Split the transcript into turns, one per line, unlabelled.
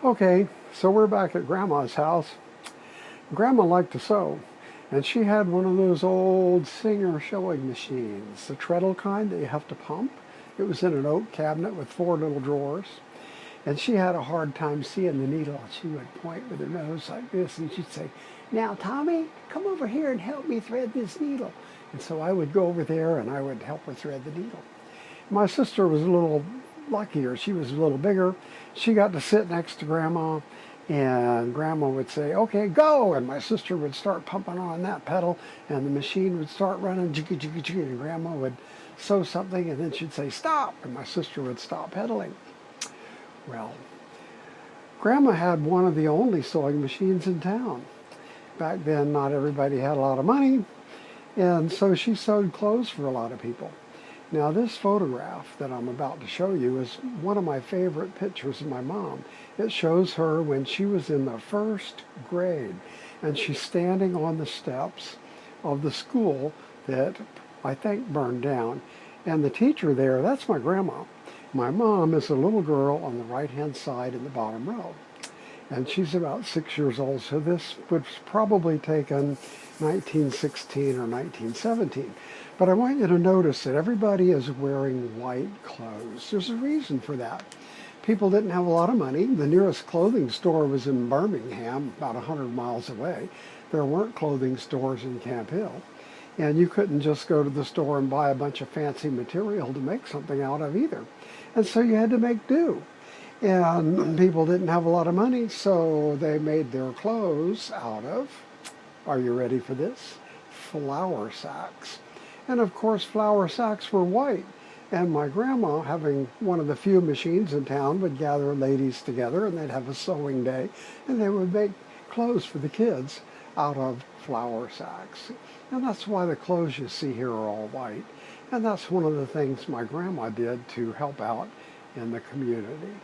Okay, so we're back at Grandma's house. Grandma liked to sew, and she had one of those old Singer sewing machines, the treadle kind that you have to pump. It was in an oak cabinet with four little drawers, and she had a hard time seeing the needle. She would point with her nose like this, and she'd say, "Now, Tommy, come over here and help me thread this needle." And so I would go over there and I would help her thread the needle. My sister was a little luckier. She was a little bigger. She got to sit next to Grandma, and Grandma would say, "Okay, go!" And my sister would start pumping on that pedal, and the machine would start running, jiggy, jiggy, jiggy, and Grandma would sew something, and then she'd say, "Stop!" And my sister would stop pedaling. Well, Grandma had one of the only sewing machines in town. Back then, not everybody had a lot of money, and so she sewed clothes for a lot of people. Now, this photograph that I'm about to show you is one of my favorite pictures of my mom. It shows her when she was in the first grade, and she's standing on the steps of the school that I think burned down. And the teacher there, that's my grandma. My mom is a little girl on the right-hand side in the bottom row. And she's about 6 years old, so this was probably taken 1916 or 1917. But I want you to notice that everybody is wearing white clothes. There's a reason for that. People didn't have a lot of money. The nearest clothing store was in Birmingham, about 100 miles away. There weren't clothing stores in Camp Hill. And you couldn't just go to the store and buy a bunch of fancy material to make something out of either. And so you had to make do. And people didn't have a lot of money, so they made their clothes out of, are you ready for this? Flour sacks. And of course, flour sacks were white. And my grandma, having one of the few machines in town, would gather ladies together and they'd have a sewing day and they would make clothes for the kids out of flour sacks. And that's why the clothes you see here are all white. And that's one of the things my grandma did to help out in the community.